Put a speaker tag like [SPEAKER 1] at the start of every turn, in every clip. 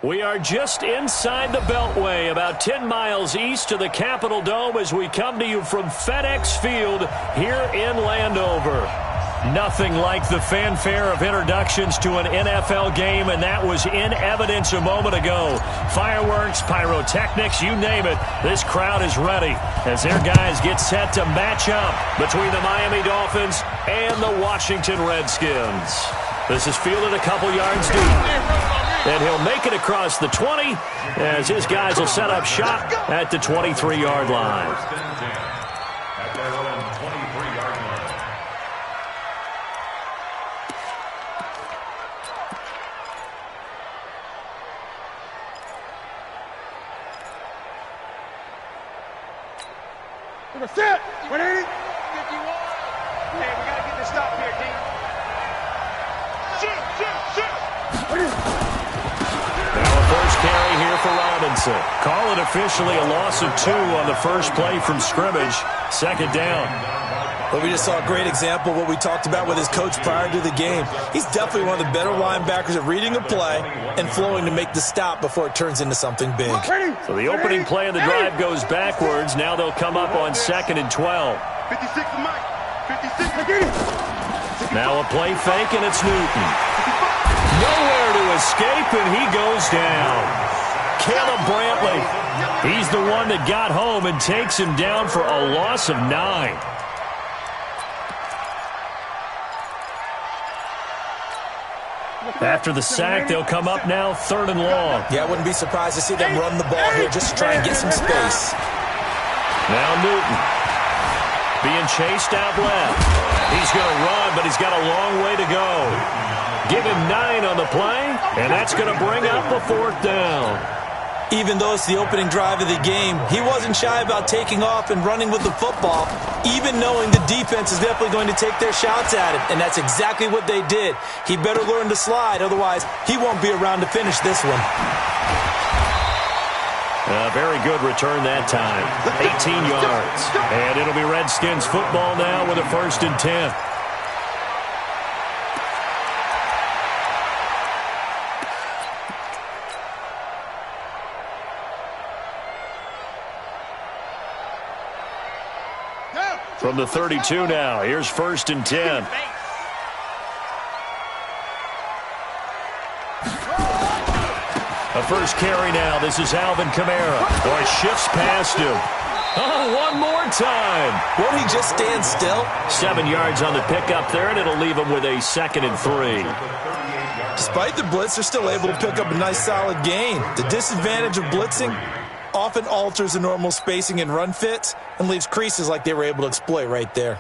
[SPEAKER 1] We are just inside the Beltway, about 10 miles east of the Capitol Dome as we come to you from FedEx Field here in Landover. Nothing like the fanfare of introductions to an NFL game, and that was in evidence a moment ago. Fireworks, pyrotechnics, you name it. This crowd is ready as their guys get set to match up between the Miami Dolphins and the Washington Redskins. This is fielded a couple yards deep. And he'll make it across the 20 as his guys will set up shop at the 23-yard line.
[SPEAKER 2] Set. 180. 51. Hey, we got to get this stop here, team. Shoot.
[SPEAKER 1] First carry here for Robinson. Call it officially a loss of 2 on the first play from scrimmage. Second down.
[SPEAKER 3] Well, we just saw a great example of what we talked about with his coach prior to the game. He's definitely one of the better linebackers at reading a play and flowing to make the stop before it turns into something big.
[SPEAKER 1] So the opening play of the drive goes backwards. Now they'll come up on 2nd and 12.
[SPEAKER 2] 56 to Mike. 56.
[SPEAKER 1] Now a play fake, and it's Newton. Nowhere to escape, and he goes down. Caleb Brantley, he's the one that got home and takes him down for a loss of 9. After the sack, they'll come up now 3rd and long.
[SPEAKER 3] Yeah, I wouldn't be surprised to see them run the ball here just to try and get some space.
[SPEAKER 1] Now Newton being chased out left. He's going to run, but he's got a long way to go. Give him 9 on the play, and that's going to bring up a 4th down.
[SPEAKER 3] Even though it's the opening drive of the game, he wasn't shy about taking off and running with the football, even knowing the defense is definitely going to take their shots at him, and that's exactly what they did. He better learn to slide, otherwise he won't be around to finish this one.
[SPEAKER 1] A very good return that time, 18 yards. And it'll be Redskins football now with a 1st and 10. From the 32 now, here's 1st and 10. A first carry now. This is Alvin Kamara. Boy, shifts past him. Oh, one more time.
[SPEAKER 3] Won't he just stand still?
[SPEAKER 1] 7 yards on the pickup there, and it'll leave him with a 2nd and 3.
[SPEAKER 3] Despite the blitz, they're still able to pick up a nice solid gain. The disadvantage of blitzing often alters the normal spacing and run fits and leaves creases like they were able to exploit right there.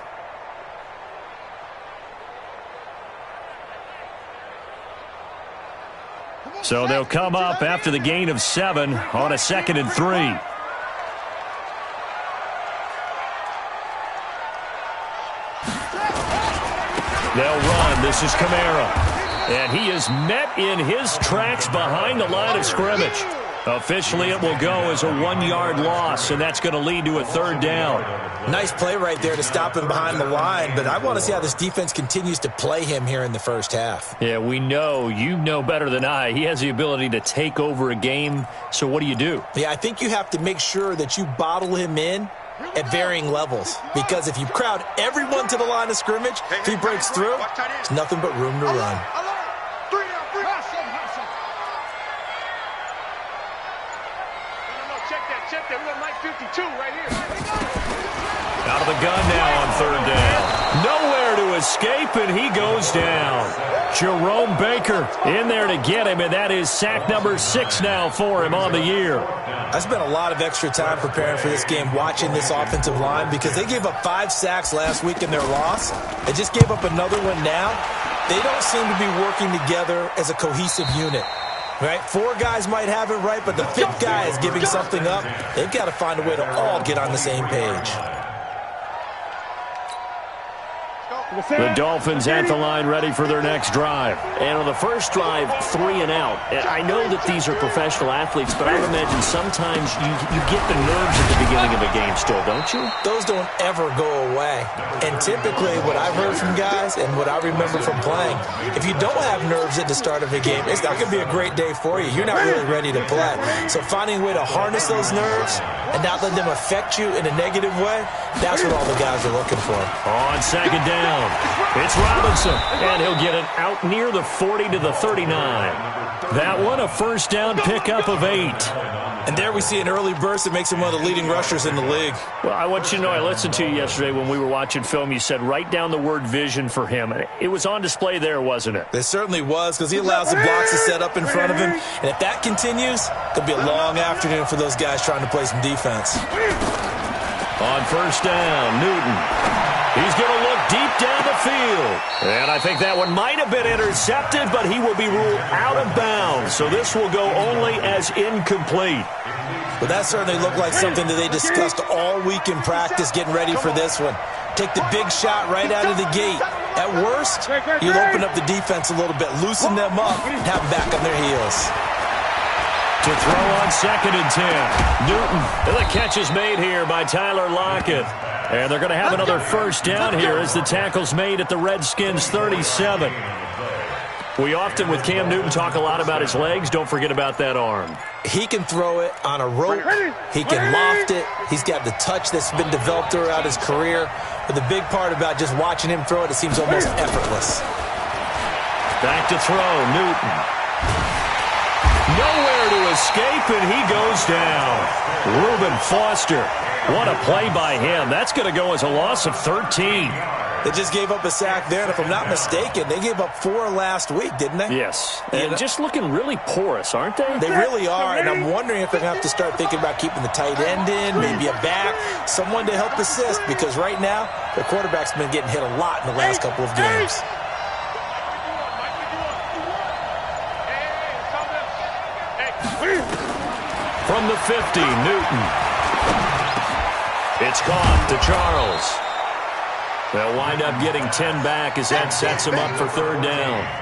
[SPEAKER 1] So they'll come up after the gain of 7 on a 2nd and 3. They'll run. This is Kamara. And he is met in his tracks behind the line of scrimmage. Officially, it will go as a 1-yard loss, and that's going to lead to a 3rd down.
[SPEAKER 3] Nice play right there to stop him behind the line, but I want to see how this defense continues to play him here in the first half.
[SPEAKER 1] Yeah, we know. You know better than I. He has the ability to take over a game, so what do you do?
[SPEAKER 3] Yeah, I think you have to make sure that you bottle him in at varying levels, because if you crowd everyone to the line of scrimmage, if he breaks through, there's nothing but room to run.
[SPEAKER 2] Check that. We got Mike 52 right here.
[SPEAKER 1] Out of the gun now on 3rd down. Nowhere to escape, and he goes down. Jerome Baker in there to get him, and that is sack number 6 now for him on the year.
[SPEAKER 3] I spent a lot of extra time preparing for this game, watching this offensive line, because they gave up 5 sacks last week in their loss. They just gave up another one now. They don't seem to be working together as a cohesive unit. Right? 4 guys might have it right, but the 5th guy is giving something up. They've got to find a way to all get on the same page.
[SPEAKER 1] The Dolphins at the line ready for their next drive.
[SPEAKER 4] And on the first drive, 3 and out. And I know that these are professional athletes, but I would imagine sometimes you get the nerves at the beginning of a game still, don't you?
[SPEAKER 3] Those don't ever go away. And typically what I've heard from guys and what I remember from playing, if you don't have nerves at the start of a game, it's not going to be a great day for you. You're not really ready to play. So finding a way to harness those nerves and not let them affect you in a negative way, that's what all the guys are looking for.
[SPEAKER 1] On second down, it's Robinson, and he'll get it out near the 40 to the 39. That one, a first down pickup of 8.
[SPEAKER 3] And there we see an early burst that makes him one of the leading rushers in the league.
[SPEAKER 1] Well, I want you to know, I listened to you yesterday when we were watching film. You said write down the word vision for him. It was on display there, wasn't it?
[SPEAKER 3] It certainly was, because he allows the blocks to set up in front of him. And if that continues, it'll be a long afternoon for those guys trying to play some defense.
[SPEAKER 1] On first down, Newton. He's going to look deep down the field. And I think that one might have been intercepted, but he will be ruled out of bounds. So this will go only as incomplete.
[SPEAKER 3] Well, that certainly looked like something that they discussed all week in practice getting ready for this one. Take the big shot right out of the gate. At worst, you'll open up the defense a little bit, loosen them up, and have them back on their heels.
[SPEAKER 1] To throw on second and 10. Newton. And the catch is made here by Tyler Lockett. And they're going to have another first down here as the tackle's made at the Redskins' 37. We often, with Cam Newton, talk a lot about his legs. Don't forget about that arm.
[SPEAKER 3] He can throw it on a rope. He can loft it. He's got the touch that's been developed throughout his career. But the big part about just watching him throw it, it seems almost effortless.
[SPEAKER 1] Back to throw, Newton. Nowhere to escape, and he goes down. Reuben Foster. What a play by him. That's going to go as a loss of 13.
[SPEAKER 3] They just gave up a sack there, and if I'm not mistaken, they gave up 4 last week, didn't they?
[SPEAKER 1] Yes. And just looking really porous, aren't they?
[SPEAKER 3] They really are, and I'm wondering if they're going to have to start thinking about keeping the tight end in, maybe a back, someone to help assist, because right now, their quarterback's been getting hit a lot in the last couple of games.
[SPEAKER 1] From the 50, Newton. It's caught to Charles. They'll wind up getting 10 back as that sets him up for third down.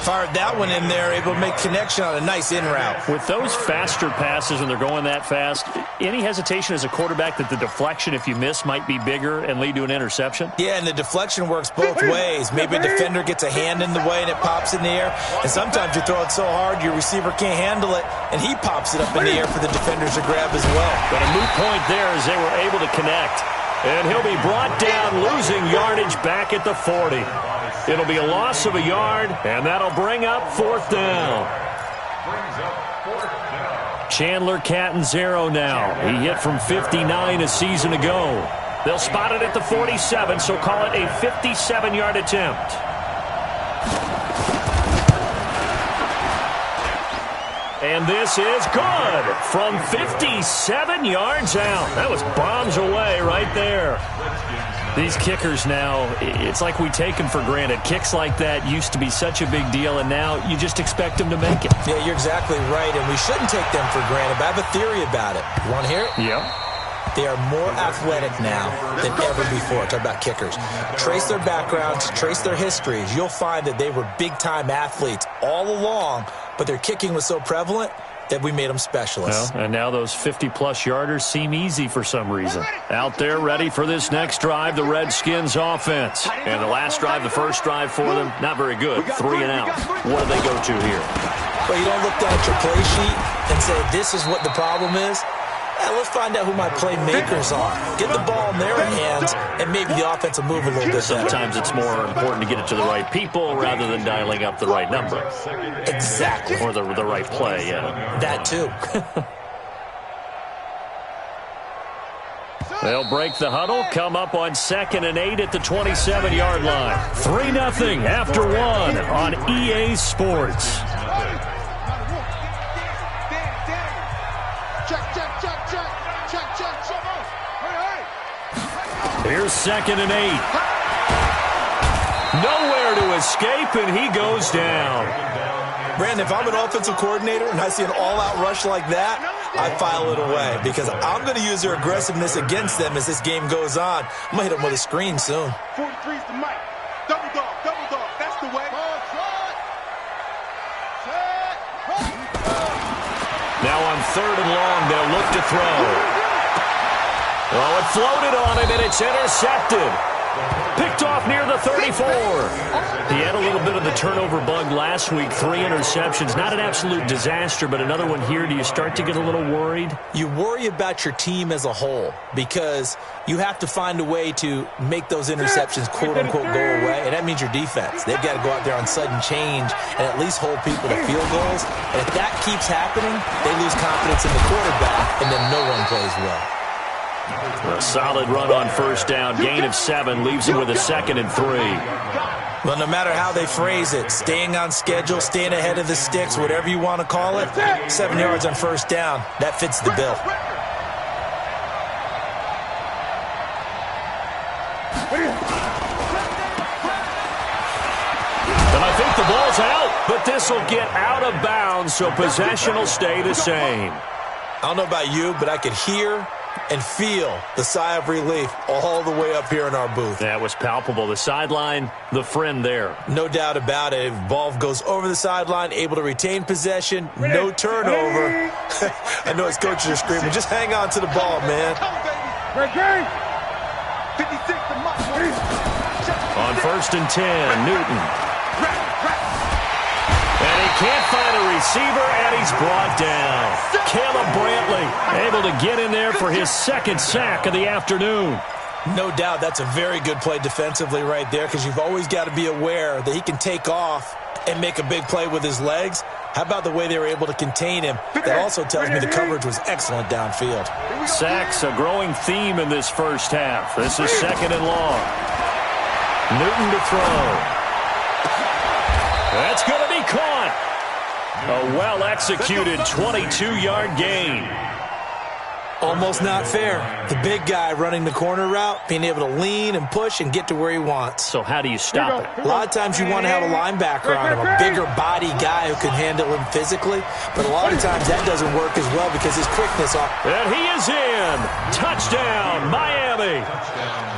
[SPEAKER 3] Fired that one in there, able to make connection on a nice in route.
[SPEAKER 1] With those faster passes when they're going that fast, any hesitation as a quarterback that the deflection, if you miss, might be bigger and lead to an interception?
[SPEAKER 3] Yeah, and the deflection works both ways. Maybe a defender gets a hand in the way and it pops in the air. And sometimes you throw it so hard your receiver can't handle it, and he pops it up in the air for the defenders to grab as well.
[SPEAKER 1] But a moot point there as they were able to connect. And he'll be brought down, losing yardage back at the 40. It'll be a loss of a yard, and that'll bring up fourth down. Chandler Catanzaro now. He hit from 59 a season ago. They'll spot it at the 47, so call it a 57-yard attempt. And this is good from 57 yards out. That was bombs away right there. These kickers now, it's like we take them for granted. Kicks like that used to be such a big deal, and now you just expect them to make it.
[SPEAKER 3] Yeah, you're exactly right, and we shouldn't take them for granted, but I have a theory about it. You want to hear it?
[SPEAKER 1] Yeah.
[SPEAKER 3] They are more athletic now than ever before. Talk about kickers. Trace their backgrounds, trace their histories. You'll find that they were big-time athletes all along, but their kicking was so prevalent that we made them specialists.
[SPEAKER 1] Well, and now those 50-plus yarders seem easy for some reason. Out there ready for this next drive, the Redskins offense. And the last drive, the first drive for them, not very good. 3 and out. What do they go to here?
[SPEAKER 3] Well, you don't look down at your play sheet and say, this is what the problem is. Let's find out who my playmakers are. Get the ball in their hands, and maybe the offense will move a little bit better.
[SPEAKER 1] Sometimes it's more important to get it to the right people rather than dialing up the right number.
[SPEAKER 3] Exactly.
[SPEAKER 1] Or the right play, yeah.
[SPEAKER 3] That too.
[SPEAKER 1] They'll break the huddle, come up on 2nd and 8 at the 27-yard line. 3-0 after 1 on EA Sports. Here's 2nd and 8. Nowhere to escape, and he goes down.
[SPEAKER 3] Brandon, if I'm an offensive coordinator and I see an all-out rush like that, I file it away because I'm going to use their aggressiveness against them as this game goes on. I'm going to hit them with a screen soon.
[SPEAKER 2] 43's the mic.
[SPEAKER 1] 3rd and long. They'll look to throw. Oh, it floated on him, and it's intercepted. Picked off near the 34. He had a little bit of the turnover bug last week. 3 interceptions. Not an absolute disaster, but another one here. Do you start to get a little worried?
[SPEAKER 3] You worry about your team as a whole because you have to find a way to make those interceptions, quote-unquote, go away, and that means your defense. They've got to go out there on sudden change and at least hold people to field goals. And if that keeps happening, they lose confidence in the quarterback, and then no one plays well.
[SPEAKER 1] A solid run on 1st down. Gain of 7 leaves him with a 2nd and 3.
[SPEAKER 3] Well, no matter how they phrase it, staying on schedule, staying ahead of the sticks, whatever you want to call it, 7 yards on 1st down, that fits the bill.
[SPEAKER 1] And I think the ball's out, but this will get out of bounds, so possession will stay the same.
[SPEAKER 3] I don't know about you, but I could hear and feel the sigh of relief all the way up here in our booth.
[SPEAKER 1] That was palpable. The sideline, the friend there.
[SPEAKER 3] No doubt about it. Ball goes over the sideline, able to retain possession, no turnover. I know his coaches are screaming, just hang on to the ball, man.
[SPEAKER 1] On 1st and 10, Newton. And he can't find a receiver, and he's brought down. Caleb Brantley able to get in there for his 2nd sack of the afternoon.
[SPEAKER 3] No doubt that's a very good play defensively right there because you've always got to be aware that he can take off and make a big play with his legs. How about the way they were able to contain him? That also tells me the coverage was excellent downfield.
[SPEAKER 1] Sacks, a growing theme in this 1st half. This is 2nd and long. Newton to throw. That's going to be caught. A well-executed 22-yard gain.
[SPEAKER 3] Almost not fair. The big guy running the corner route, being able to lean and push and get to where he wants.
[SPEAKER 1] So how do you stop it?
[SPEAKER 3] A lot of times you want to have a linebacker on him, a bigger body guy who can handle him physically, but a lot of times that doesn't work as well because his quickness off.
[SPEAKER 1] And he is in. Touchdown, Miami.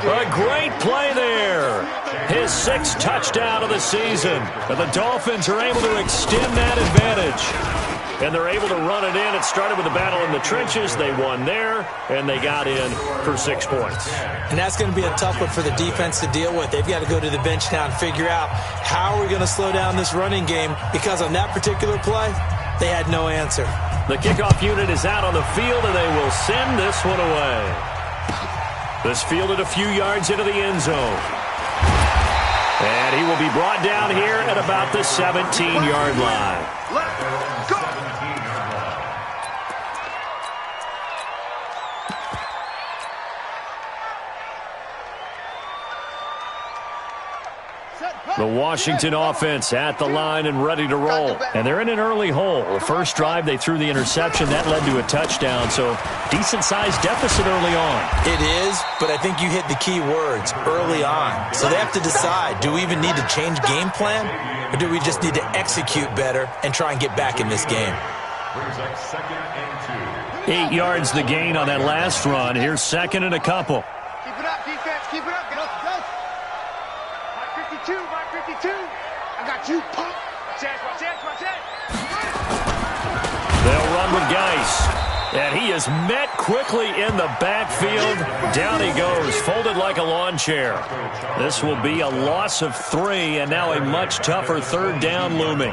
[SPEAKER 1] A great play there. His 6th touchdown of the season. And the Dolphins are able to extend that advantage. And they're able to run it in. It started with a battle in the trenches. They won there, and they got in for 6 points.
[SPEAKER 3] And that's going to be a tough one for the defense to deal with. They've got to go to the bench now and figure out how are we going to slow down this running game, because on that particular play, they had no answer.
[SPEAKER 1] The kickoff unit is out on the field, and they will send this one away. This fielded a few yards into the end zone. And he will be brought down here at about the 17-yard line.
[SPEAKER 2] Let's go.
[SPEAKER 1] The Washington offense at the line and ready to roll. And they're in an early hole. The first drive, they threw the interception. That led to a touchdown, so decent-sized deficit early on.
[SPEAKER 3] It is, but I think you hit the key words, early on. So they have to decide, do we even need to change game plan, or do we just need to execute better and try and get back in this game?
[SPEAKER 1] 8 yards the gain on that last run. Here's 2nd and a couple.
[SPEAKER 2] Keep it up, defense. Keep it up. Go. My 52. My 52. I got you. Pump. Watch that. Watch that. Watch that.
[SPEAKER 1] They'll run with Geis. And he is met quickly in the backfield. Down he goes, folded like a lawn chair. This will be a loss of 3, and now a much tougher 3rd down looming.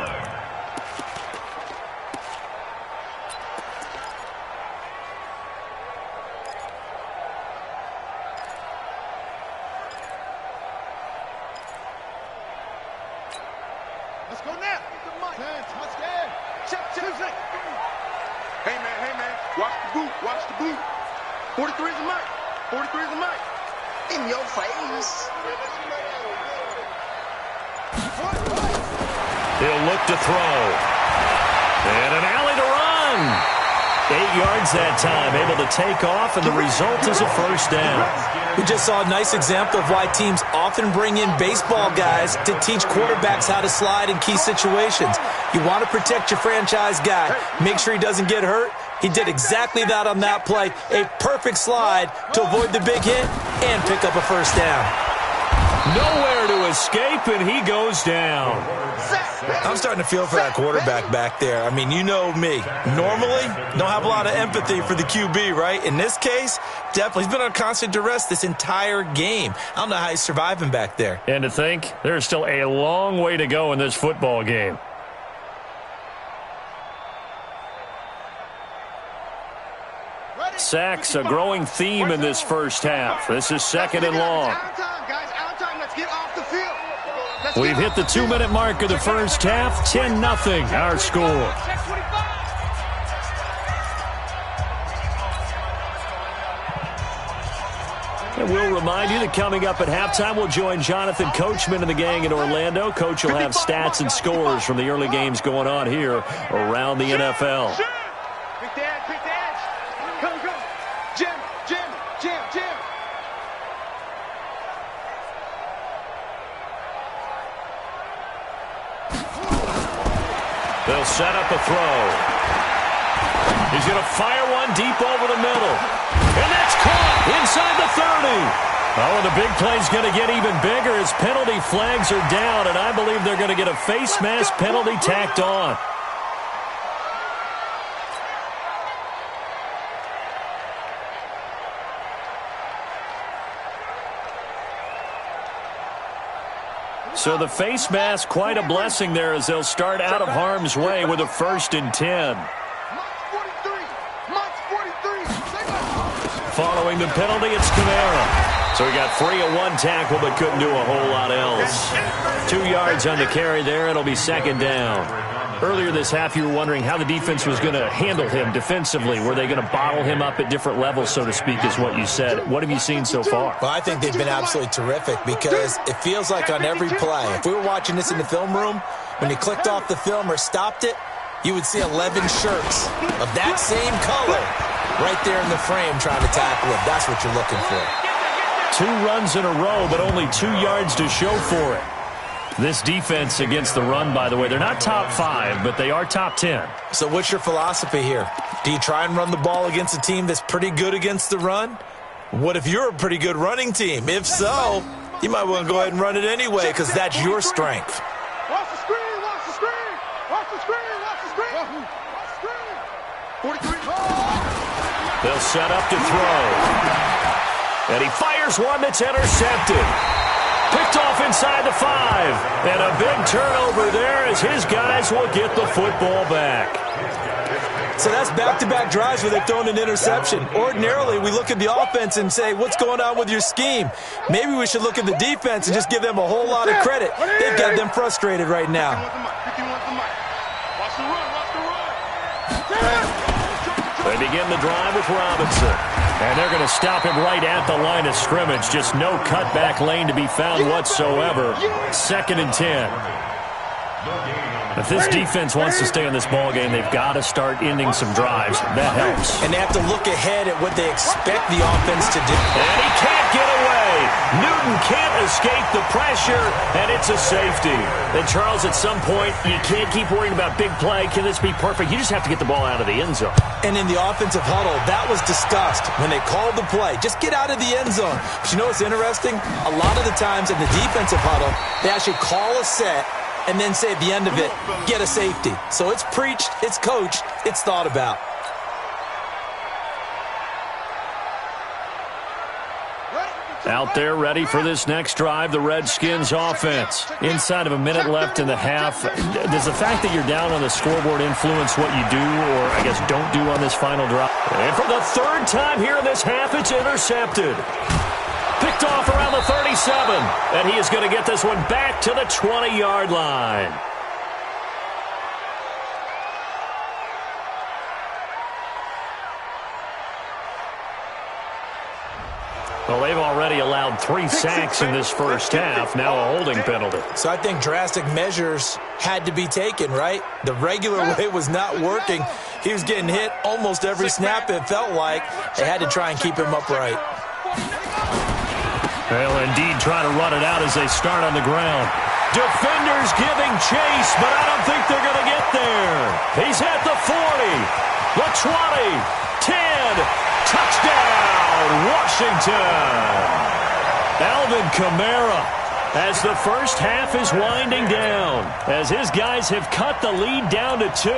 [SPEAKER 2] Let's go now. Touchdown. Check. Hey, man. Watch the boot. 43 is a mic. In your face.
[SPEAKER 1] He'll look to throw. And an alley to run. 8 yards that time, able to take off, and the result is a 1st down.
[SPEAKER 3] We just saw a nice example of why teams often bring in baseball guys to teach quarterbacks how to slide in key situations. You want to protect your franchise guy. Make sure he doesn't get hurt. He did exactly that on that play. A perfect slide to avoid the big hit and pick up a 1st down.
[SPEAKER 1] Nowhere to escape, and he goes down.
[SPEAKER 3] I'm starting to feel for that quarterback back there. I mean, you know me. Normally, don't have a lot of empathy for the QB, right? In this case, definitely. He's been on constant duress this entire game. I don't know how he's surviving back there.
[SPEAKER 1] And to think, there's still a long way to go in this football game. Sacks, a growing theme in this first half. This is 2nd and long. We've hit the 2-minute mark of the first half. 10-0, our score. And we'll remind you that coming up at halftime, we'll join Jonathan Coachman and the gang in Orlando. Coach will have stats and scores from the early games going on here around the NFL. They'll set up a throw. He's going to fire one deep over the middle. And that's caught inside the 30. Oh, and the big play's going to get even bigger as penalty flags are down, and I believe they're going to get a face mask penalty tacked on. So the face mask, quite a blessing there as they'll start out of harm's way with a 1st and 10. Following the penalty, it's Kamara. So he got free of one tackle but couldn't do a whole lot else. 2 yards on the carry there. It'll be 2nd down. Earlier this half, you were wondering how the defense was going to handle him defensively. Were they going to bottle him up at different levels, so to speak, is what you said. What have you seen so far?
[SPEAKER 3] Well, I think they've been absolutely terrific because it feels like on every play, if we were watching this in the film room, when you clicked off the film or stopped it, you would see 11 shirts of that same color right there in the frame trying to tackle him. That's what you're looking for.
[SPEAKER 1] 2 runs in a row, but only 2 yards to show for it. This defense against the run, by the way, they're not top 5, but they are top 10.
[SPEAKER 3] So what's your philosophy here? Do you try and run the ball against a team that's pretty good against the run? What if you're a pretty good running team? If so, you might want to go ahead and run it anyway because that's your strength.
[SPEAKER 2] Watch the screen, watch the screen, watch the screen, watch the screen, watch the screen. 43.
[SPEAKER 1] They'll set up to throw. And he fires one that's intercepted. Picked off inside the 5. And a big turnover there as his guys will get the football back.
[SPEAKER 3] So that's back-to-back drives where they've thrown an interception. Ordinarily, we look at the offense and say, what's going on with your scheme? Maybe we should look at the defense and just give them a whole lot of credit. They've got them frustrated right now.
[SPEAKER 1] They begin the drive with Robinson. And they're going to stop him right at the line of scrimmage. Just no cutback lane to be found whatsoever. 2nd and 10. If this defense wants to stay in this ballgame, they've got to start ending some drives. That helps.
[SPEAKER 3] And they have to look ahead at what they expect the offense to do.
[SPEAKER 1] And he can't get away. Newton can't escape the pressure, and it's a safety. And, Charles, at some point, you can't keep worrying about big play. Can this be perfect? You just have to get the ball out of the end zone.
[SPEAKER 3] And in the offensive huddle, that was discussed when they called the play. Just get out of the end zone. But you know what's interesting? A lot of the times in the defensive huddle, they actually call a set and then say at the end of it, get a safety. So it's preached, it's coached, it's thought about.
[SPEAKER 1] Out there ready for this next drive, the Redskins offense. Inside of a minute left in the half. Does the fact that you're down on the scoreboard influence what you do or, I guess, don't do on this final drive? And for the 3rd time here in this half, it's intercepted. Picked off around the 37. And he is going to get this one back to the 20-yard line. Well, they've already allowed 3 sacks in this first half. Now a holding penalty.
[SPEAKER 3] So I think drastic measures had to be taken, right? The regular way was not working. He was getting hit almost every snap, it felt like. They had to try and keep him upright.
[SPEAKER 1] They'll indeed try to run it out as they start on the ground. Defenders giving chase, but I don't think they're going to get there. He's at the 40, the 20, 10, touchdown, Washington. Alvin Kamara as the first half is winding down, as his guys have cut the lead down to 2.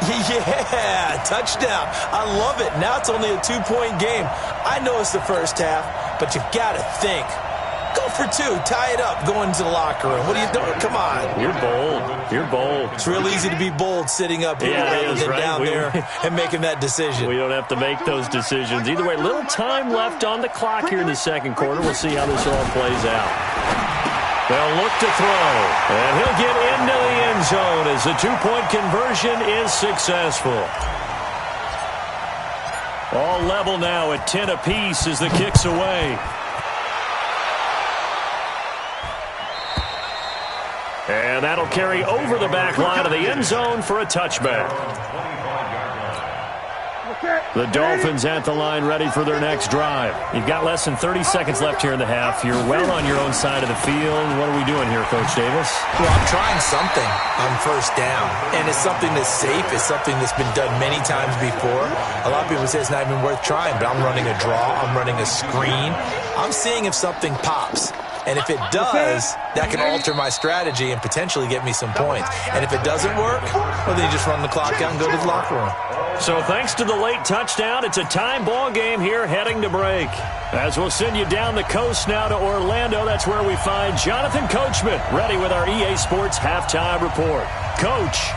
[SPEAKER 3] Yeah, touchdown. I love it. Now it's only a 2-point game. I know it's the first half, but you've got to think. Go for 2. Tie it up. Go into the locker room. What are you doing? Come on.
[SPEAKER 1] You're bold. You're bold.
[SPEAKER 3] It's real easy to be bold sitting up here rather than down there and making that decision.
[SPEAKER 1] We don't have to make those decisions. Either way, little time left on the clock here in the second quarter. We'll see how this all plays out. They'll look to throw, and he'll get into the end zone as the 2-point conversion is successful. All level now at 10 apiece as the kick's away. And that'll carry over the back line of the end zone for a touchback. The Dolphins at the line ready for their next drive. You've got less than 30 seconds left here in the half. You're well on your own side of the field. What are we doing here, Coach Davis?
[SPEAKER 3] Well, I'm trying something on first down, and it's something that's safe. It's something that's been done many times before. A lot of people say it's not even worth trying, but I'm running a draw. I'm running a screen. I'm seeing if something pops. And if it does, that can alter my strategy and potentially get me some points. And if it doesn't work, well, then you just run the clock out and go to the locker room.
[SPEAKER 1] So thanks to the late touchdown, it's a time ball game here heading to break. As we'll send you down the coast now to Orlando, that's where we find Jonathan Coachman, ready with our EA Sports Halftime Report. Coach.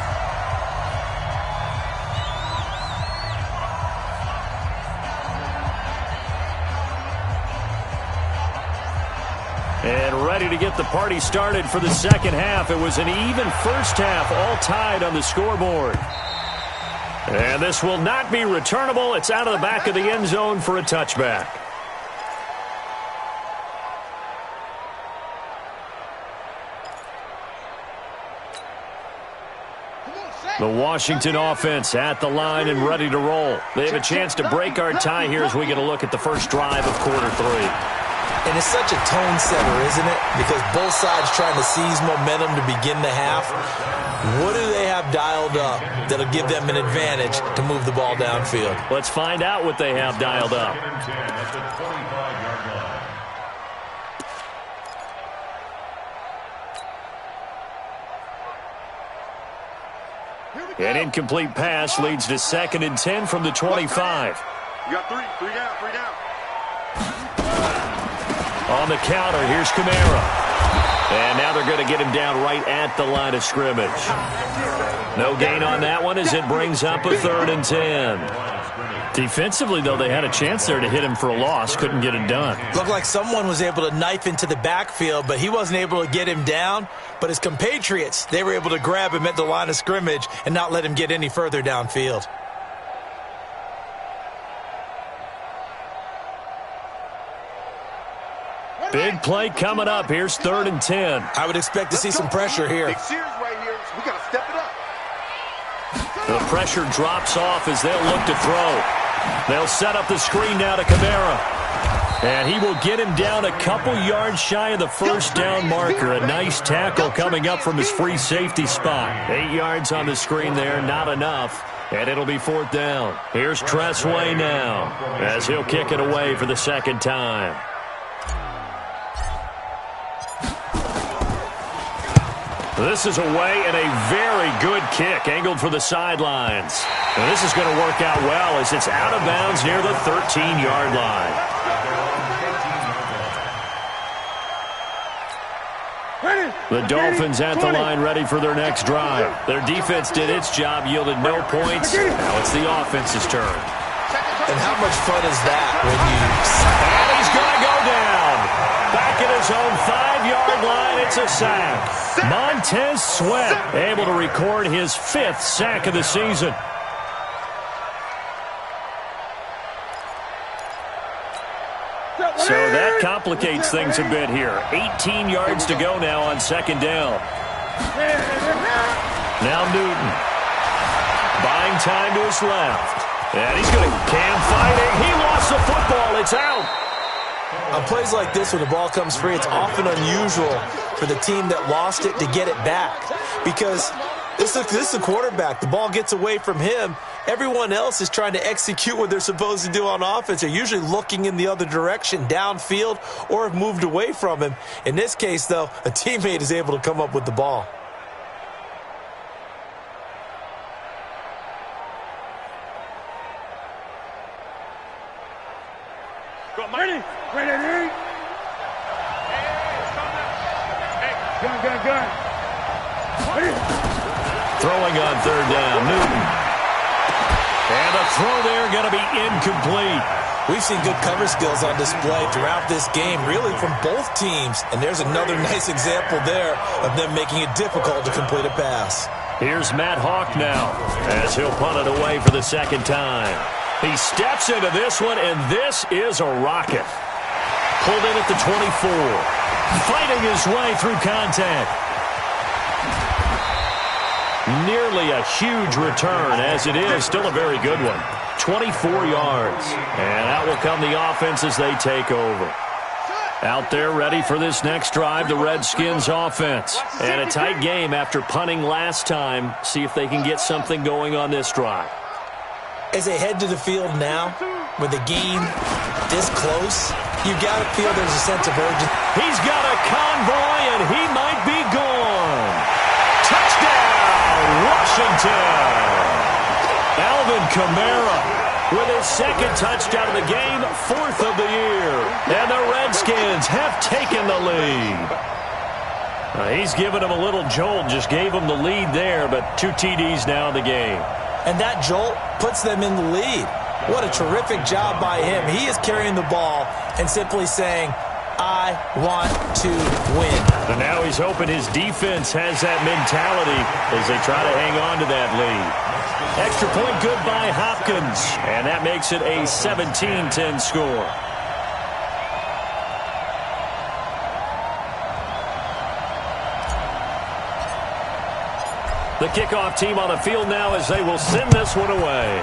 [SPEAKER 1] And ready to get the party started for the second half. It was an even first half, all tied on the scoreboard. And this will not be returnable. It's out of the back of the end zone for a touchback. The Washington offense at the line and ready to roll. They have a chance to break our tie here as we get a look at the first drive of quarter 3.
[SPEAKER 3] And it's such a tone setter, isn't it? Because both sides trying to seize momentum to begin the half. What do they have dialed up that'll give them an advantage to move the ball downfield?
[SPEAKER 1] Let's find out what they have dialed up. An incomplete pass leads to 2nd and 10 from the 25.
[SPEAKER 2] You got three down.
[SPEAKER 1] On the counter, here's Kamara. And now they're going to get him down right at the line of scrimmage. No gain on that one as it brings up a 3rd and 10. Defensively, though, they had a chance there to hit him for a loss. Couldn't get it done.
[SPEAKER 3] Looked like someone was able to knife into the backfield, but he wasn't able to get him down. But his compatriots, they were able to grab him at the line of scrimmage and not let him get any further downfield.
[SPEAKER 1] Big play coming up. Here's 3rd and 10.
[SPEAKER 3] I would expect to see some pressure here.
[SPEAKER 2] Big series right here, so we got to step it up.
[SPEAKER 1] The pressure drops off as they'll look to throw. They'll set up the screen now to Kamara. And he will get him down a couple yards shy of the first down marker. A nice tackle coming up from his free safety spot. 8 yards on the screen there, not enough. And it'll be 4th down. Here's Tressway now as he'll kick it away for the second time. This is away and a very good kick, angled for the sidelines. And this is going to work out well as it's out of bounds near the 13-yard line. The Dolphins at the line ready for their next drive. Their defense did its job, yielded no points. Now it's the offense's turn.
[SPEAKER 3] And how much fun is that when you...
[SPEAKER 1] And he's going to go down. Back at his own 5-yard line, it's a sack. Montez Sweat able to record his 5th sack of the season. So that complicates things a bit here. 18 yards to go now on 2nd down. Now Newton. Buying time to his left. And he's going to Cam fighting. He lost the football. It's out.
[SPEAKER 3] On plays like this, when the ball comes free, it's often unusual for the team that lost it to get it back. Because This is the quarterback. The ball gets away from him. Everyone else is trying to execute what they're supposed to do on offense. They're usually looking in the other direction, downfield, or have moved away from him. In this case, though, a teammate is able to come up with the ball.
[SPEAKER 2] Ready? Ready? Gun.
[SPEAKER 1] Throwing on third down, Newton. And the throw there going to be incomplete.
[SPEAKER 3] We've seen good cover skills on display throughout this game, really from both teams. And there's another nice example there of them making it difficult to complete a pass.
[SPEAKER 1] Here's Matt Hawk now as he'll punt it away for the second time. He steps into this one, and this is a rocket. Pulled in at the 24. Fighting his way through contact. Nearly a huge return, as it is still a very good one. 24 yards. And out will come the offense as they take over. Out there ready for this next drive, the Redskins offense. And a tight game after punting last time. See if they can get something going on this drive.
[SPEAKER 3] As they head to the field now, with the game this close, you've got to feel there's a sense of urgency.
[SPEAKER 1] He's got a convoy, and he might be gone. Touchdown, Washington. Alvin Kamara with his second touchdown of the game, fourth of the year. And the Redskins have taken the lead. He's given him a little jolt, just gave him the lead there, but 2 TDs now in the game.
[SPEAKER 3] And that jolt puts them in the lead. What a terrific job by him. He is carrying the ball and simply saying, I want to win.
[SPEAKER 1] And now he's hoping his defense has that mentality as they try to hang on to that lead. Extra point good by Hopkins. And that makes it a 17-10 score. The kickoff team on the field now as they will send this one away.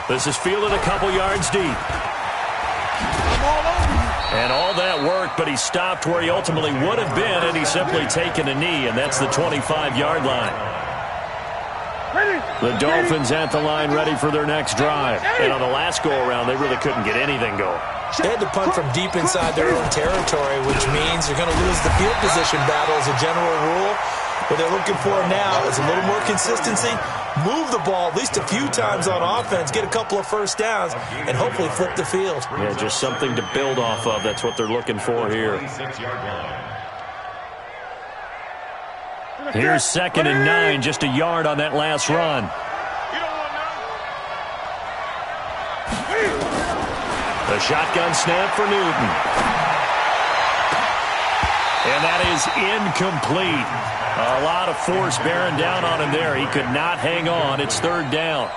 [SPEAKER 1] This is fielded a couple yards deep. And all that worked, but he stopped where he ultimately would have been, and he's simply taken a knee, and that's the 25-yard line. The Dolphins at the line ready for their next drive. And on the last go-around, they really couldn't get anything going.
[SPEAKER 3] They had to punt from deep inside their own territory, which means they're going to lose the field position battle as a general rule. What they're looking for now is a little more consistency, move the ball at least a few times on offense, get a couple of first downs, and hopefully flip the field.
[SPEAKER 1] Yeah, just something to build off of. That's what they're looking for here. Here's 2nd and 9, just a yard on that last run. The shotgun snap for Newton. And that is incomplete. A lot of force bearing down on him there. He could not hang on. It's 3rd down.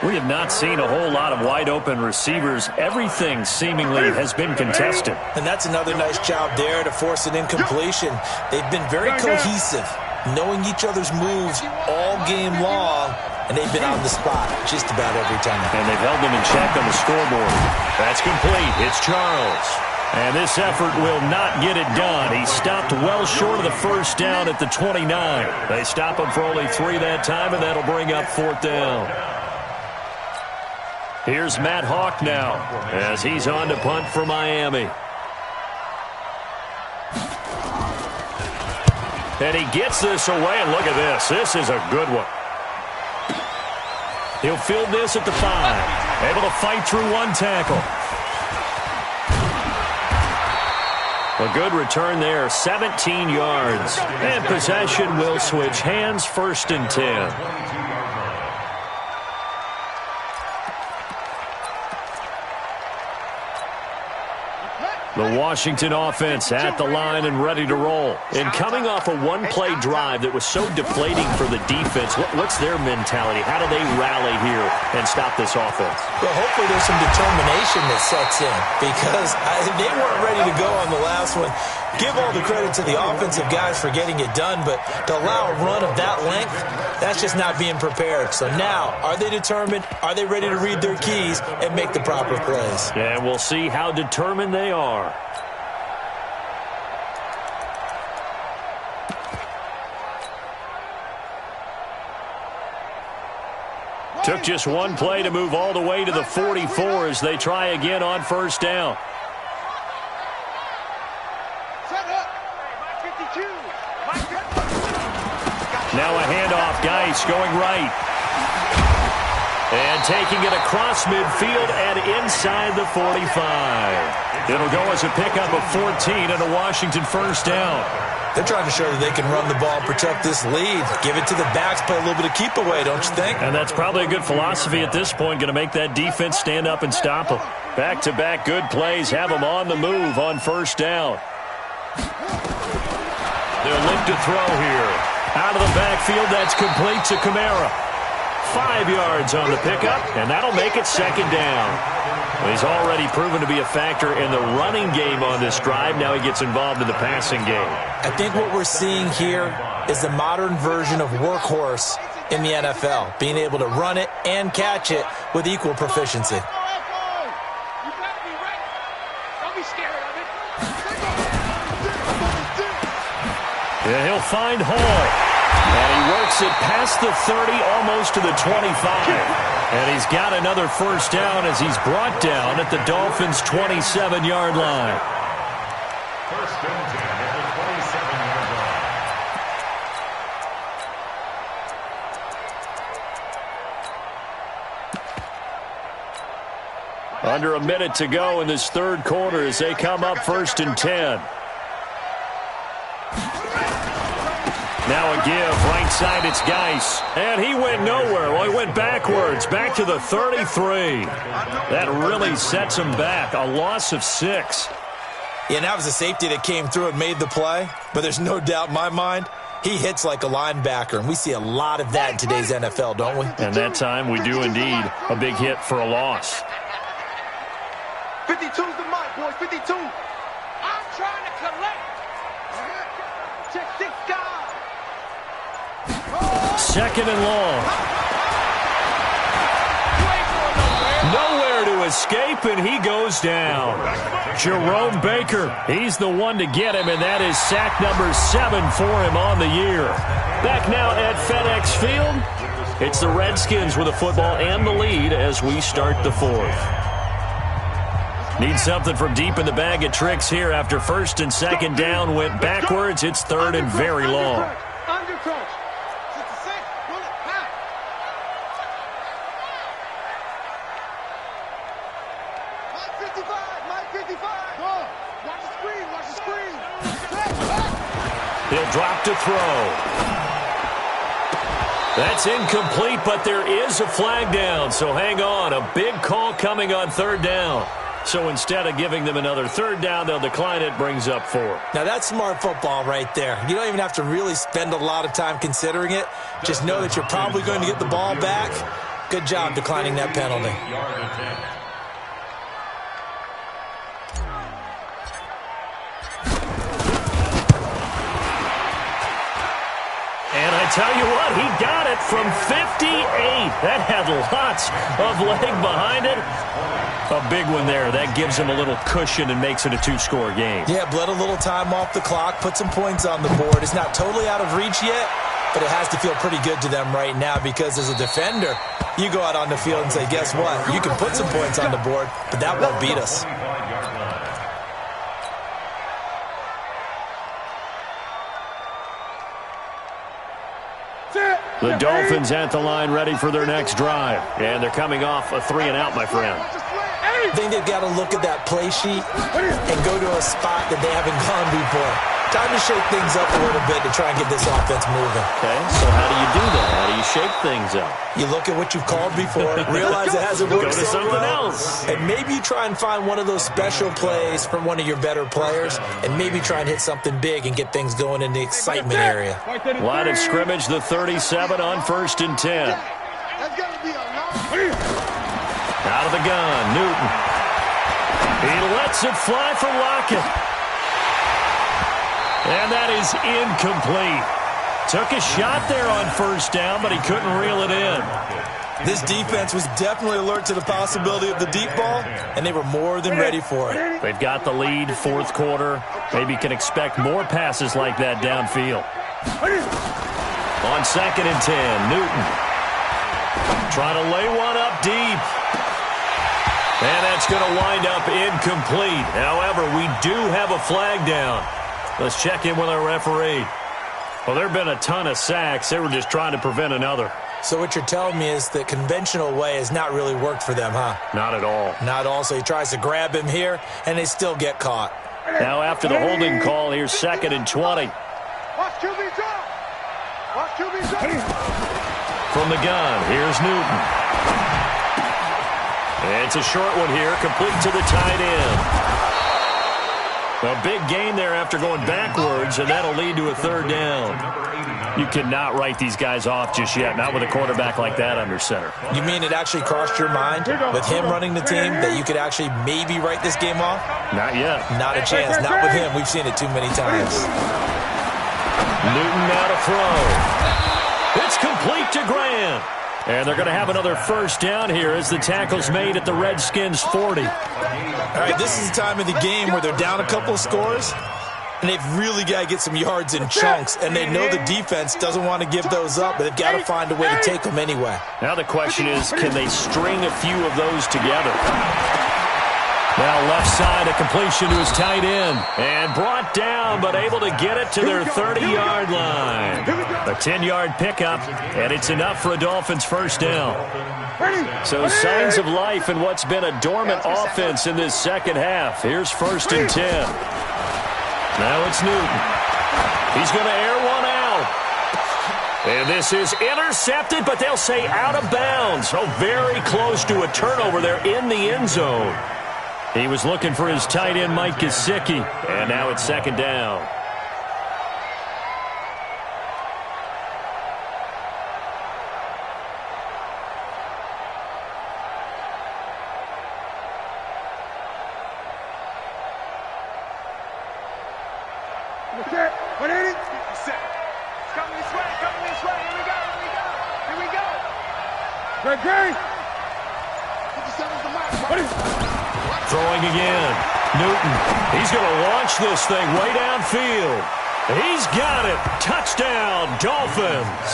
[SPEAKER 1] We have not seen a whole lot of wide-open receivers. Everything seemingly has been contested.
[SPEAKER 3] And that's another nice job there to force an incompletion. They've been very cohesive, knowing each other's moves all game long, and they've been on the spot just about every time.
[SPEAKER 1] And they've held them in check on the scoreboard. That's complete. It's Charles. And this effort will not get it done. He stopped well short of the first down at the 29. They stop him for only 3 that time, and that'll bring up 4th down. Here's Matt Hawk now as he's on to punt for Miami. And he gets this away, and look at this. This is a good one. He'll field this at the 5. Able to fight through one tackle. A good return there, 17 yards. And possession will switch hands, 1st and 10. The Washington offense at the line and ready to roll. And coming off a one-play drive that was so deflating for the defense, what's their mentality? How do they rally here and stop this offense?
[SPEAKER 3] Well, hopefully there's some determination that sets in because they weren't ready to go on the last one. Give all the credit to the offensive guys for getting it done, but to allow a run of that length, that's just not being prepared. So now, are they determined? Are they ready to read their keys and make the proper plays?
[SPEAKER 1] And we'll see how determined they are. Took just one play to move all the way to the 44 as they try again on first down. Now a handoff. Geis going right. And taking it across midfield and inside the 45. It'll go as a pickup of 14 and a Washington first down.
[SPEAKER 3] They're trying to show that they can run the ball, protect this lead. Give it to the backs, play a little bit of keep away, don't you think?
[SPEAKER 1] And that's probably a good philosophy at this point, going to make that defense stand up and stop them. Back-to-back good plays, have them on the move on first down. They'll look to throw here. Out of the backfield, that's complete to Kamara. 5 yards on the pickup, and that'll make it second down. Well, he's already proven to be a factor in the running game on this drive. Now he gets involved in the passing game.
[SPEAKER 3] I think what we're seeing here is the modern version of workhorse in the NFL, being able to run it and catch it with equal proficiency.
[SPEAKER 1] Yeah, he'll find Hall. And he works it past the 30, almost to the 25. And he's got another first down as he's brought down at the Dolphins' 27-yard line.
[SPEAKER 5] First and 10 at the 27-yard line.
[SPEAKER 1] Under a minute to go in this third quarter as they come up first and 10. Now a give, right side, it's Geis. And he went nowhere. Well, he went backwards, back to the 33. That really sets him back, a loss of 6.
[SPEAKER 3] Yeah, and that was a safety that came through and made the play. But there's no doubt in my mind, he hits like a linebacker. And we see a lot of that in today's NFL, don't we?
[SPEAKER 1] And that time we do indeed. A big hit for a loss.
[SPEAKER 2] 52's the mic, boys, 52. I'm trying to collect. Check 6 guys.
[SPEAKER 1] Second and long. Nowhere to escape, and he goes down. Jerome Baker, he's the one to get him, and that is sack number 7 for him on the year. Back now at FedEx Field, it's the Redskins with the football and the lead as we start the fourth. Need something from deep in the bag of tricks here after first and second down went backwards. It's third and very long. He'll drop to throw. That's incomplete, but there is a flag down, so hang on. A big call coming on third down. So instead of giving them another third down, they'll decline it, brings up 4.
[SPEAKER 3] Now that's smart football right there. You don't even have to really spend a lot of time considering it. Just know that you're probably going to get the ball back. Good job declining that penalty.
[SPEAKER 1] And I tell you what, he got it from 58. That had lots of leg behind it. A big one there. That gives him a little cushion and makes it a 2-score game.
[SPEAKER 3] Yeah, bled a little time off the clock, put some points on the board. It's not totally out of reach yet, but it has to feel pretty good to them right now because as a defender, you go out on the field and say, guess what? You can put some points on the board, but that won't beat us.
[SPEAKER 1] The Dolphins at the line ready for their next drive. And they're coming off a 3-and-out, my friend.
[SPEAKER 3] I think they've got to look at that play sheet and go to a spot that they haven't gone before. Time to shake things up a little bit to try and get this offense moving.
[SPEAKER 1] Okay, so how do you do that? How do you shake things up?
[SPEAKER 3] You look at what you've called before, realize it hasn't worked
[SPEAKER 1] Go to
[SPEAKER 3] so
[SPEAKER 1] something
[SPEAKER 3] well,
[SPEAKER 1] else.
[SPEAKER 3] and maybe you try and find one of those special plays from one of your better players, and maybe try and hit something big and get things going in the excitement area.
[SPEAKER 1] Line of scrimmage, the 37 on first and 10. Out of the gun, Newton. He lets it fly for Lockett. And that is incomplete. Took a shot there on first down, but he couldn't reel it in.
[SPEAKER 3] This defense was definitely alert to the possibility of the deep ball, and they were more than ready for it.
[SPEAKER 1] They've got the lead, fourth quarter. Maybe can expect more passes like that downfield. On second and 10, Newton. Trying to lay one up deep. And that's going to wind up incomplete. However, we do have a flag down. Let's check in with our referee. Well, there have been a ton of sacks. They were just trying to prevent another.
[SPEAKER 3] So what you're telling me is the conventional way has not really worked for them, huh?
[SPEAKER 1] Not at all.
[SPEAKER 3] Not at all. So he tries to grab him here, and they still get caught.
[SPEAKER 1] Now after the holding call, here's 2nd and 20.
[SPEAKER 2] Watch QB drop. Watch QB drop.
[SPEAKER 1] From the gun, here's Newton. And it's a short one here, complete to the tight end. A big gain there after going backwards, and that'll lead to a 3rd down. You cannot write these guys off just yet, not with a quarterback like that under center.
[SPEAKER 3] You mean it actually crossed your mind with him running the team that you could actually maybe write this game off?
[SPEAKER 1] Not yet.
[SPEAKER 3] Not a chance. Not with him. We've seen it too many times.
[SPEAKER 1] Newton now to throw. It's complete to Grant. And they're going to have another 1st down here as the tackle's made at the Redskins' 40.
[SPEAKER 3] All right, this is the time of the game where they're down a couple of scores, and they've really got to get some yards in chunks, and they know the defense doesn't want to give those up, but they've got to find a way to take them anyway.
[SPEAKER 1] Now the question is, can they string a few of those together? Now left side, a completion to his tight end. And brought down, but able to get it to their 30-yard line. A 10-yard pickup, and it's enough for a Dolphins 1st down. So signs of life in what's been a dormant offense in this second half. Here's 1st and 10. Now it's Newton. He's going to air one out. And this is intercepted, but they'll say out of bounds. So very close to a turnover there in the end zone. He was looking for his tight end, Mike Gesicki, and now it's 2nd down.
[SPEAKER 2] Set. 180. Set. It's coming this way. Coming this way. Here we go. Here we go. Here we go. Great. 57's the mark.
[SPEAKER 1] Throwing again. Newton. He's going to launch this thing way downfield. He's got it. Touchdown, Dolphins.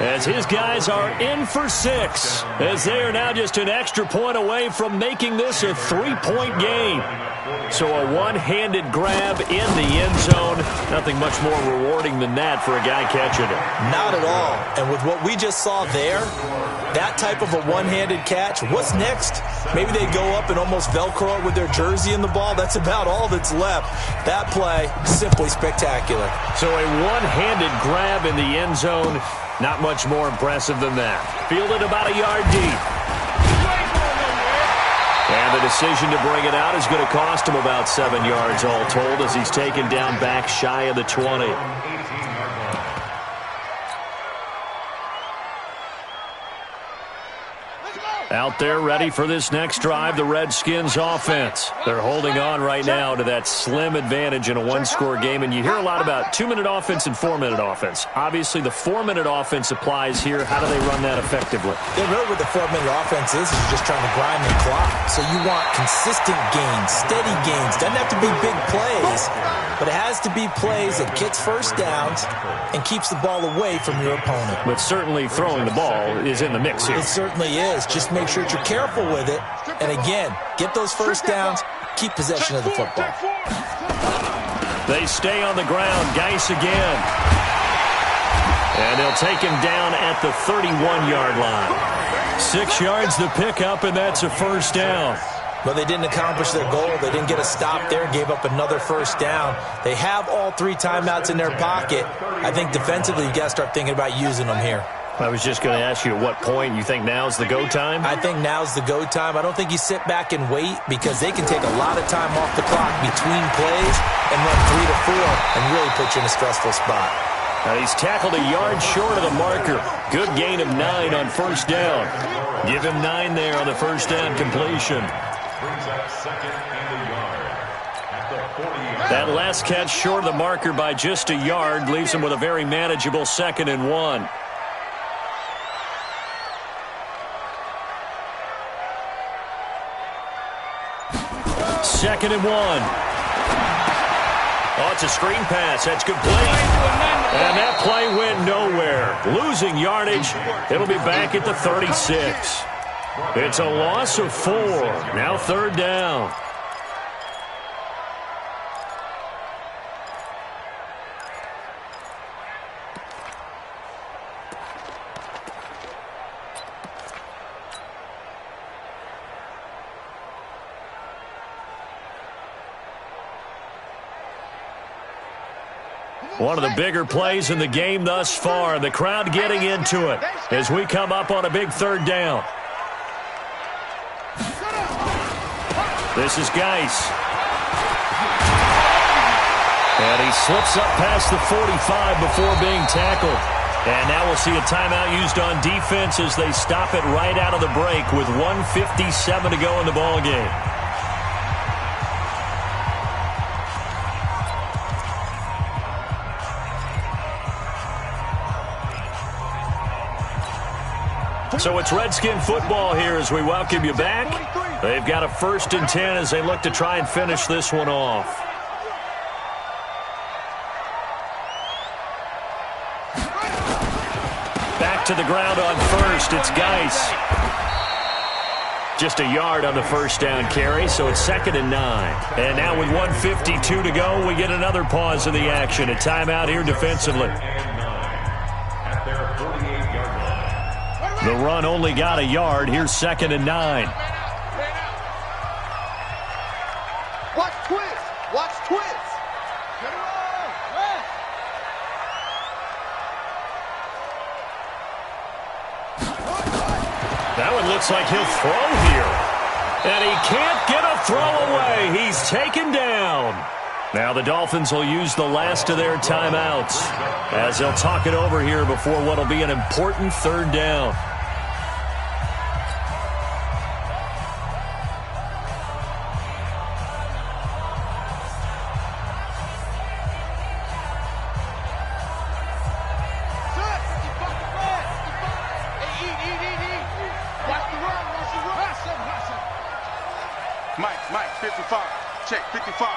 [SPEAKER 1] As his guys are in for 6. As they are now just an extra point away from making this a 3-point game. So a one-handed grab in the end zone. Nothing much more rewarding than that for a guy catching it.
[SPEAKER 3] Not at all. And with what we just saw there, that type of a one-handed catch, what's next? Maybe they go up and almost Velcro it with their jersey in the ball. That's about all that's left. That play, simply spectacular.
[SPEAKER 1] So a one-handed grab in the end zone. Not much more impressive than that. Fielded about a yard deep. And the decision to bring it out is going to cost him about 7 yards all told as he's taken down back shy of the 20. Out there ready for this next drive, the Redskins offense. They're holding on right now to that slim advantage in a one-score game, and you hear a lot about 2-minute offense and 4-minute offense. Obviously, the 4-minute offense applies here. How do they run that effectively?
[SPEAKER 3] Yeah, really what the 4-minute offense is just trying to grind the clock. So you want consistent gains, steady gains. Doesn't have to be big plays, but it has to be plays that gets 1st downs and keeps the ball away from your opponent.
[SPEAKER 1] But certainly throwing the ball is in the mix here.
[SPEAKER 3] It certainly is. Just make sure that you're careful with it. And again, get those 1st downs, keep possession of the football.
[SPEAKER 1] They stay on the ground. Geis again. And they'll take him down at the 31-yard line. 6 yards the pickup, and that's a 1st down.
[SPEAKER 3] But they didn't accomplish their goal. They didn't get a stop there, gave up another 1st down. They have all 3 timeouts in their pocket. I think defensively, you got to start thinking about using them here.
[SPEAKER 1] I was just going to ask you at what point you think now's the go time?
[SPEAKER 3] I think now's the go time. I don't think you sit back and wait because they can take a lot of time off the clock between plays and run 3 to 4 and really put you in a stressful spot.
[SPEAKER 1] Now he's tackled a yard short of the marker. Good gain of 9 on 1st down. Give him 9 there on the 1st down completion. That last catch short of the marker by just a yard leaves him with a very manageable 2nd and 1. Second and 1. Oh, it's a screen pass. That's complete. And that play went nowhere. Losing yardage. It'll be back at the 36. It's a loss of 4. Now 3rd down. One of the bigger plays in the game thus far. The crowd getting into it as we come up on a big 3rd down. This is Geis. And he slips up past the 45 before being tackled. And now we'll see a timeout used on defense as they stop it right out of the break with 1:57 to go in the ballgame. So it's Redskin football here as we welcome you back. They've got a 1st and 10 as they look to try and finish this one off. Back to the ground on 1st. It's Geis. Just a yard on the 1st down carry, so it's 2nd and 9. And now with 1:52 to go, we get another pause in the action. A timeout here defensively. The run only got a yard. Here's 2nd and 9.
[SPEAKER 2] Watch twist. Watch twist.
[SPEAKER 1] That one looks like he'll throw here. And he can't get a throw away. He's taken down. Now the Dolphins will use the last of their timeouts as they'll talk it over here before what will be an important 3rd down.
[SPEAKER 2] Mike, 55. Check, 55.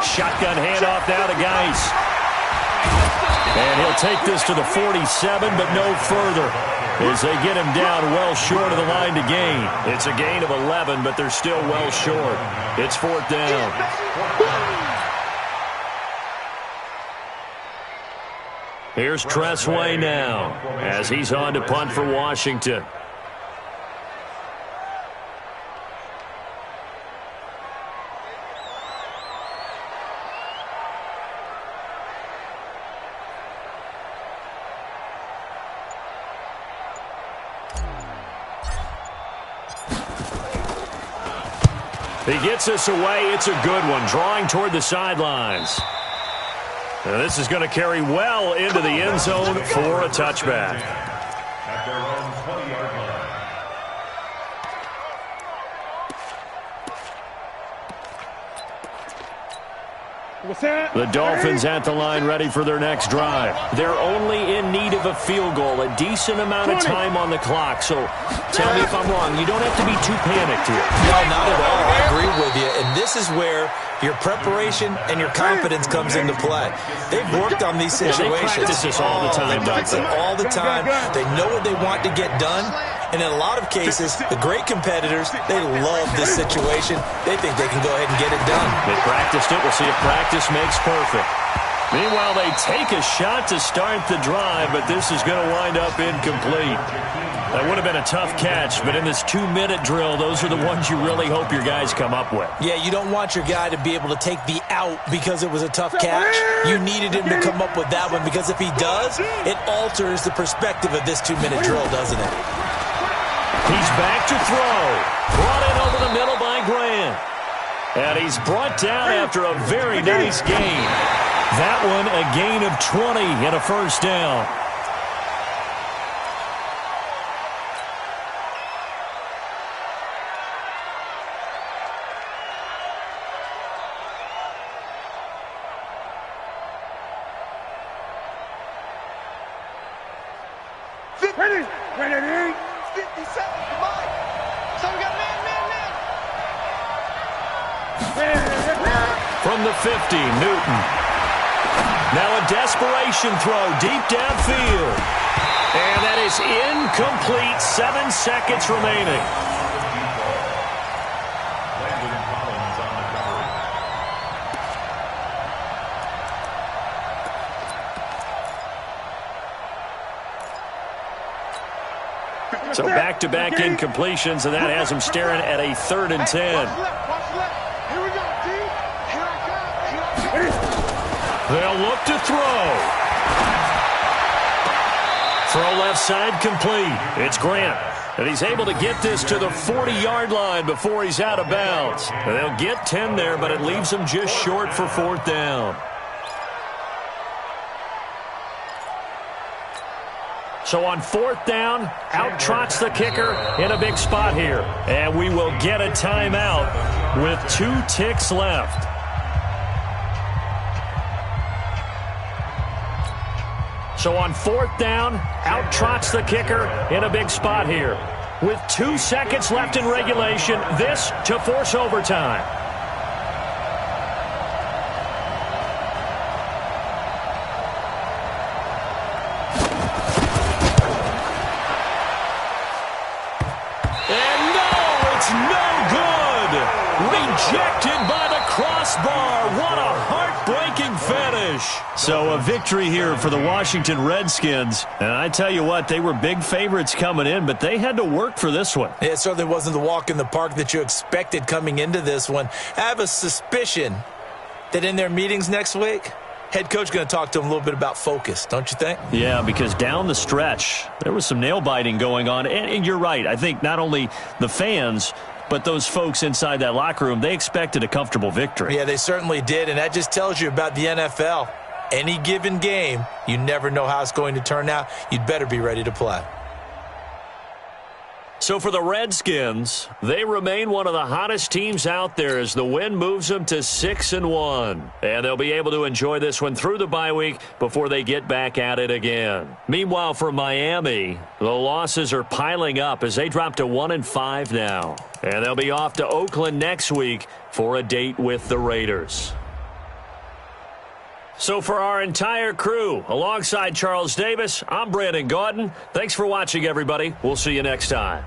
[SPEAKER 1] Shotgun handoff now to Geis. And he'll take this to the 47, but no further as they get him down well short of the line to gain. It's a gain of 11, but they're still well short. It's 4th down. Here's Tressway now as he's on to punt for Washington. He gets us away. It's a good one, drawing toward the sidelines. Now this is going to carry well into the end zone for a touchback.
[SPEAKER 5] At their own 20-yard line.
[SPEAKER 1] The Dolphins at the line ready for their next drive. They're only in need of a field goal, a decent amount of time on the clock. So tell me if I'm wrong. You don't have to be too panicked here.
[SPEAKER 3] No, not at all. I agree with you. And this is where your preparation and your confidence comes into play. They've worked on these situations.
[SPEAKER 1] They practice this all the time.
[SPEAKER 3] They practice it all the time. They know what they want to get done. And in a lot of cases, the great competitors, they love this situation. They think they can go ahead and get it done.
[SPEAKER 1] They practiced it. We'll see if practice makes perfect. Meanwhile, they take a shot to start the drive, but this is going to wind up incomplete. That would have been a tough catch, but in this 2-minute drill, those are the ones you really hope your guys come up with.
[SPEAKER 3] Yeah, you don't want your guy to be able to take the out because it was a tough catch. You needed him to come up with that one because if he does, it alters the perspective of this 2-minute drill, doesn't it?
[SPEAKER 1] He's back to throw. Brought in over the middle by Grant. And he's brought down after a very nice gain. That one a gain of 20 and a first down.
[SPEAKER 2] Ready. 57, Mike. So we got man.
[SPEAKER 1] from the 50, Newton. Now a desperation throw deep downfield. And that is incomplete. 7 seconds remaining. So back-to-back incompletions, and that has him staring at a 3rd and 10. They'll look to throw. Throw left side complete. It's Grant. And he's able to get this to the 40-yard line before he's out of bounds. And they'll get 10 there, but it leaves him just short for 4th down. So on 4th down, out trots the kicker in a big spot here. And we will get a timeout with 2 ticks left. So on 4th down, out trots the kicker in a big spot here. With 2 seconds left in regulation, this to force overtime. Rejected by the crossbar. What a heartbreaking finish. So a victory here for the Washington Redskins. And I tell you what, they were big favorites coming in, but they had to work for this one.
[SPEAKER 3] It certainly wasn't the walk in the park that you expected coming into this one. I have a suspicion that in their meetings next week, head coach going to talk to them a little bit about focus, don't you think?
[SPEAKER 1] Yeah, because down the stretch, there was some nail-biting going on. And you're right. I think not only the fans, but those folks inside that locker room, they expected a comfortable victory.
[SPEAKER 3] Yeah, they certainly did, and that just tells you about the NFL. Any given game, you never know how it's going to turn out. You'd better be ready to play.
[SPEAKER 1] So for the Redskins, they remain one of the hottest teams out there as the win moves them to 6-1. And they'll be able to enjoy this one through the bye week before they get back at it again. Meanwhile, for Miami, the losses are piling up as they drop to 1-5 now. And they'll be off to Oakland next week for a date with the Raiders. So for our entire crew, alongside Charles Davis, I'm Brandon Gaudin. Thanks for watching, everybody. We'll see you next time.